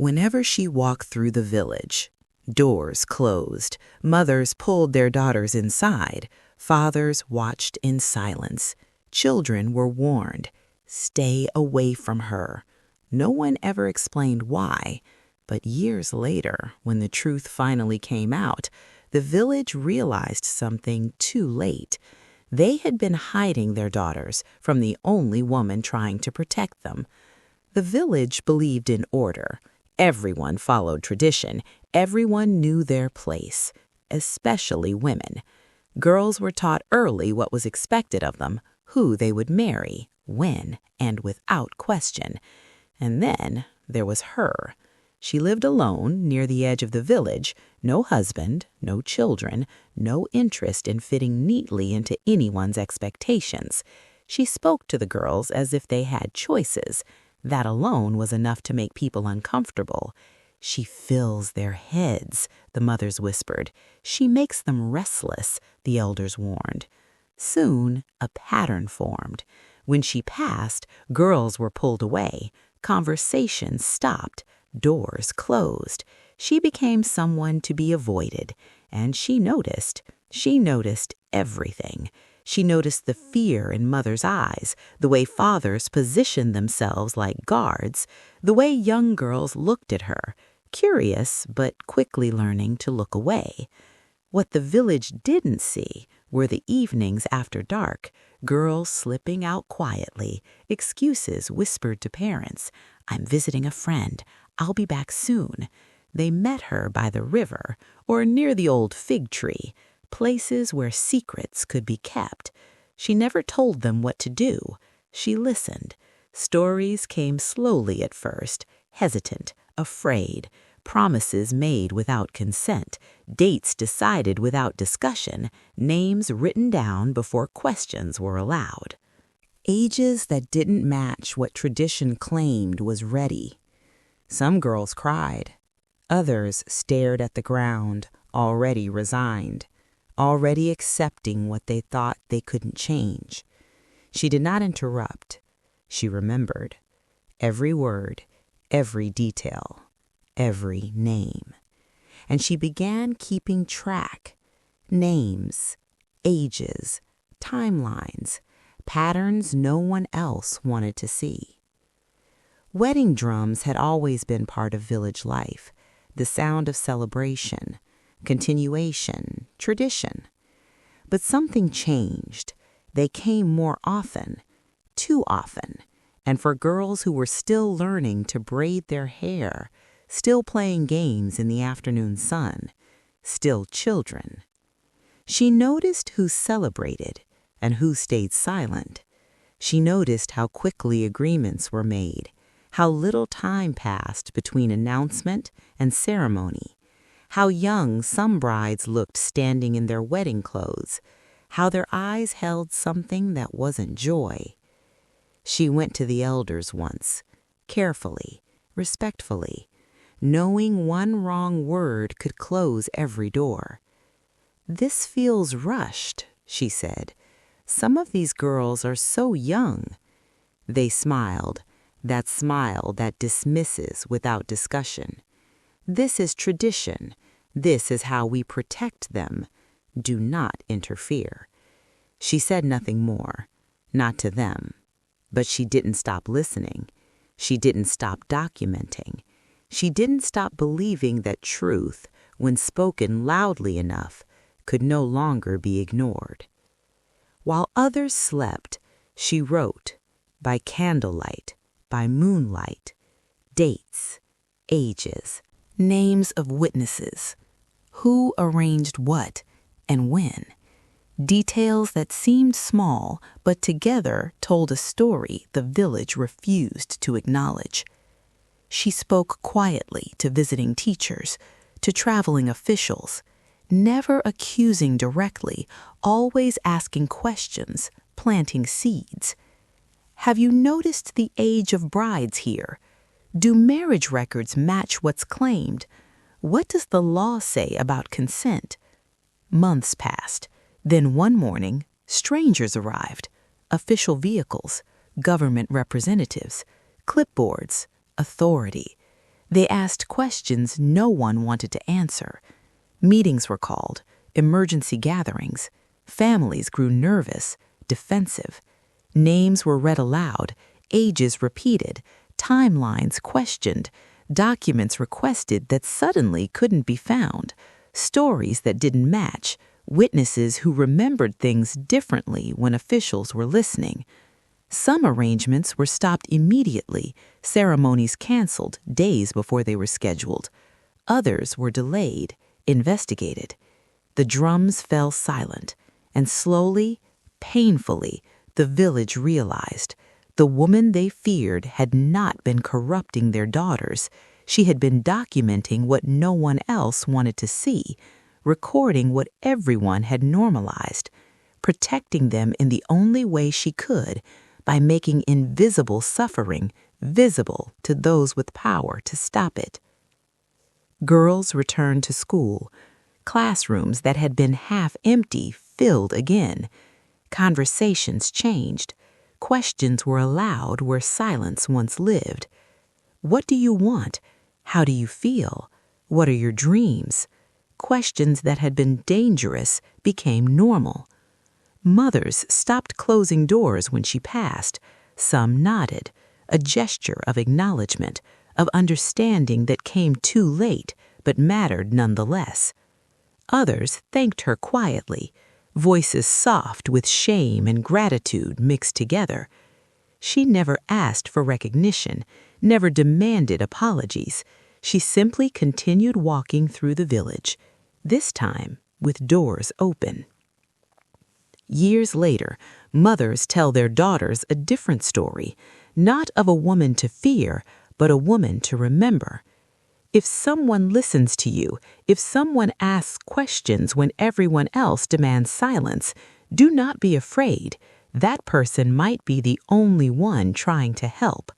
Whenever she walked through the village, doors closed, mothers pulled their daughters inside, fathers watched in silence, children were warned, stay away from her. No one ever explained why, but years later, when the truth finally came out, the village realized something too late. They had been hiding their daughters from the only woman trying to protect them. The village believed in order. Everyone followed tradition. Everyone knew their place, especially women. Girls were taught early what was expected of them, who they would marry, when, and without question. And then there was her. She lived alone near the edge of the village, no husband, no children, no interest in fitting neatly into anyone's expectations. She spoke to the girls as if they had choices. That alone was enough to make people uncomfortable. She fills their heads, the mothers whispered. She makes them restless, the elders warned. Soon, a pattern formed. When she passed, girls were pulled away. Conversations stopped. Doors closed. She became someone to be avoided, and she noticed everything. She noticed the fear in mothers' eyes, the way fathers positioned themselves like guards, the way young girls looked at her, curious but quickly learning to look away. What the village didn't see were the evenings after dark, girls slipping out quietly, excuses whispered to parents. I'm visiting a friend. I'll be back soon. They met her by the river or near the old fig tree, places where secrets could be kept. She never told them what to do. She listened. Stories came slowly at first, hesitant, afraid, promises made without consent, dates decided without discussion, names written down before questions were allowed. Ages that didn't match what tradition claimed was ready. Some girls cried. Others stared at the ground, already resigned, already accepting what they thought they couldn't change. She did not interrupt. She remembered every word, every detail, every name. And she began keeping track. Names, ages, timelines, patterns no one else wanted to see. Wedding drums had always been part of village life, the sound of celebration, continuation, tradition. But something changed. They came more often, too often, and for girls who were still learning to braid their hair, still playing games in the afternoon sun, still children. She noticed who celebrated and who stayed silent. She noticed how quickly agreements were made, how little time passed between announcement and ceremony, how young some brides looked standing in their wedding clothes, how their eyes held something that wasn't joy. She went to the elders once, carefully, respectfully, knowing one wrong word could close every door. This feels rushed, she said. Some of these girls are so young. They smiled, that smile that dismisses without discussion. This is tradition. This is how we protect them. Do not interfere. She said nothing more, not to them. But she didn't stop listening. She didn't stop documenting. She didn't stop believing that truth, when spoken loudly enough, could no longer be ignored. While others slept, she wrote, by candlelight, by moonlight, dates, ages, names of witnesses, who arranged what and when, details that seemed small but together told a story the village refused to acknowledge. She spoke quietly to visiting teachers, to traveling officials, never accusing directly, always asking questions, planting seeds. Have you noticed the age of brides here? Do marriage records match what's claimed? What does the law say about consent? Months passed. Then one morning, strangers arrived. Official vehicles, government representatives, clipboards, authority. They asked questions no one wanted to answer. Meetings were called, emergency gatherings. Families grew nervous, defensive. Names were read aloud, ages repeated, timelines questioned, documents requested that suddenly couldn't be found, stories that didn't match, witnesses who remembered things differently when officials were listening. Some arrangements were stopped immediately, ceremonies canceled days before they were scheduled. Others were delayed, investigated. The drums fell silent, and slowly, painfully, the village realized the woman they feared had not been corrupting their daughters. She had been documenting what no one else wanted to see, recording what everyone had normalized, protecting them in the only way she could, by making invisible suffering visible to those with power to stop it. Girls returned to school. Classrooms that had been half empty filled again. Conversations changed. Questions were allowed where silence once lived. What do you want? How do you feel? What are your dreams? Questions that had been dangerous became normal. Mothers stopped closing doors when she passed. Some nodded, a gesture of acknowledgement, of understanding that came too late but mattered nonetheless. Others thanked her quietly, voices soft with shame and gratitude mixed together. She never asked for recognition, never demanded apologies. She simply continued walking through the village, this time with doors open. Years later, mothers tell their daughters a different story, not of a woman to fear, but a woman to remember. If someone listens to you, if someone asks questions when everyone else demands silence, do not be afraid. That person might be the only one trying to help.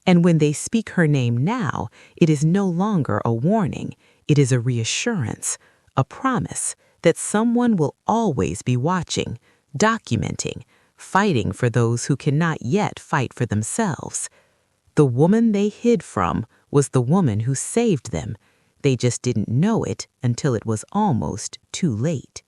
And when they speak her name now, it is no longer a warning. It is a reassurance, a promise that someone will always be watching, documenting, fighting for those who cannot yet fight for themselves. The woman they hid from was the woman who saved them. They just didn't know it until it was almost too late.